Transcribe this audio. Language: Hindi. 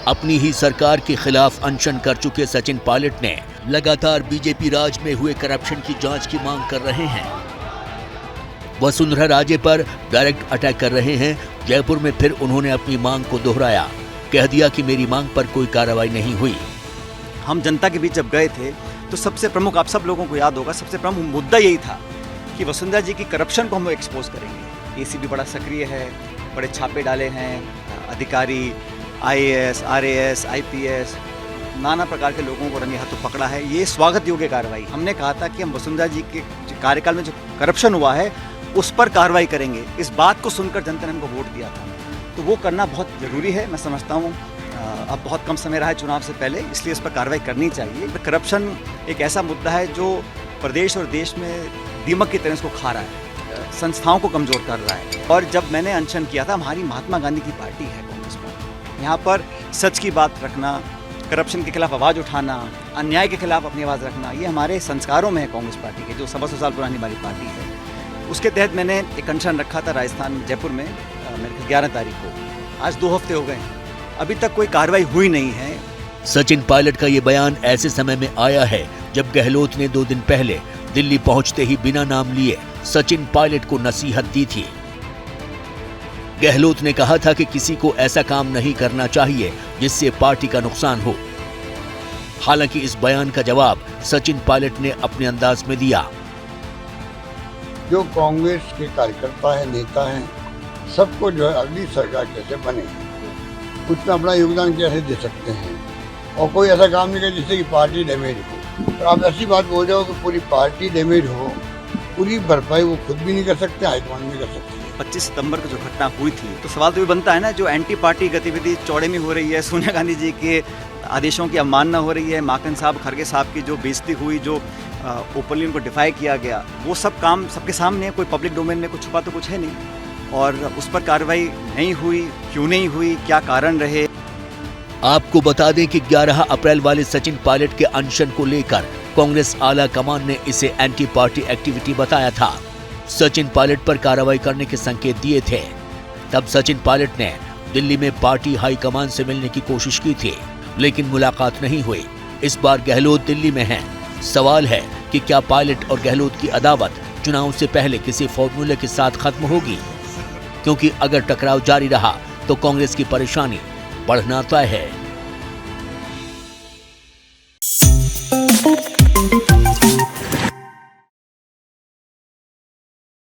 अपनी ही सरकार के खिलाफ अनशन कर चुके सचिन पायलट ने लगातार बीजेपी राज में हुए करप्शन की जांच की मांग कर रहे हैं। वसुंधरा राजे पर डायरेक्ट अटैक कर रहे हैं। जयपुर में फिर उन्होंने अपनी मांग को दोहराया, कह दिया कि मेरी मांग पर कोई कार्रवाई नहीं हुई। हम जनता के बीच जब गए थे तो सबसे प्रमुख, आप सब लोगों को याद होगा, सबसे प्रमुख मुद्दा यही था कि वसुंधरा जी की करप्शन को हम एक्सपोज करेंगे। एसीबी बड़ा सक्रिय है, बड़े छापे डाले हैं, अधिकारी आईएएस, आरएएस, आईपीएस, नाना प्रकार के लोगों को रंगे हाथों पकड़ा है। ये स्वागत योग्य कार्रवाई। हमने कहा था कि हम वसुंधरा जी के कार्यकाल में जो करप्शन हुआ है उस पर कार्रवाई करेंगे। इस बात को सुनकर जनता ने हमको वोट दिया था, तो वो करना बहुत ज़रूरी है। मैं समझता हूँ अब बहुत कम समय रहा है चुनाव से पहले, इसलिए इस पर कार्रवाई करनी चाहिए। करप्शन एक ऐसा मुद्दा है जो प्रदेश और देश में दीमक की तरह इसको खा रहा है, संस्थाओं को कमज़ोर कर रहा है। और जब मैंने अनशन किया था, हमारी महात्मा गांधी की पार्टी है कांग्रेस पार्टी, यहाँ पर सच की बात रखना, करप्शन के खिलाफ आवाज़ उठाना, अन्याय के खिलाफ अपनी आवाज़ रखना, ये हमारे संस्कारों में है कांग्रेस पार्टी के, जो 125 साल पुरानी हमारी पार्टी है। उसके तहत मैंने एक अनशन रखा था राजस्थान, जयपुर में, मेरे 11 तारीख को। आज 2 हफ्ते हो गए, अभी तक कोई कार्रवाई हुई नहीं है। सचिन पायलट का ये बयान ऐसे समय में आया है जब गहलोत ने 2 दिन पहले दिल्ली पहुंचते ही बिना नाम लिए सचिन पायलट को नसीहत दी थी। गहलोत ने कहा था कि किसी को ऐसा काम नहीं करना चाहिए जिससे पार्टी का नुकसान हो। हालांकि इस बयान का जवाब सचिन पायलट ने अपने अंदाज में दिया। जो कांग्रेस के कार्यकर्ता है, नेता हैं, सबको जो है अगली सरकार कैसे बने, उसमें अपना योगदान कैसे दे सकते हैं, और कोई ऐसा काम नहीं करे जिससे कि पार्टी डैमेज हो। और आप ऐसी बात बोल रहे हो कि पूरी पार्टी डैमेज हो, पूरी भरपाई वो खुद भी नहीं कर सकते, हाईकमान नहीं कर सकते। 25 सितंबर को जो घटना हुई थी, तो सवाल तो ये बनता है ना, जो एंटी पार्टी गतिविधि चौड़े में हो रही है, सोनिया गांधी जी के आदेशों की अवमानना हो रही है, माकन साहब, खड़गे साहब की जो बेइज्जती हुई, जो ओपनली उनको डिफाई किया गया, वो सब काम सबके सामने है। कोई पब्लिक डोमेन में कुछ छुपा तो कुछ है नहीं, और उस पर कार्रवाई नहीं हुई। क्यों नहीं हुई, क्या कारण रहे? आपको बता दें कि 11 अप्रैल वाले सचिन पायलट के अनशन को लेकर कांग्रेस आला कमान ने इसे एंटी पार्टी एक्टिविटी बताया था। सचिन पायलट पर कार्रवाई करने के संकेत दिए थे। तब सचिन पायलट ने दिल्ली में पार्टी हाईकमान से मिलने की कोशिश की थी, लेकिन मुलाकात नहीं हुई। इस बार गहलोत दिल्ली में हैं। सवाल है कि क्या पायलट और गहलोत की अदावत चुनाव से पहले किसी फॉर्मूले के साथ खत्म होगी? क्योंकि अगर टकराव जारी रहा तो कांग्रेस की परेशानी बढ़ना तय है।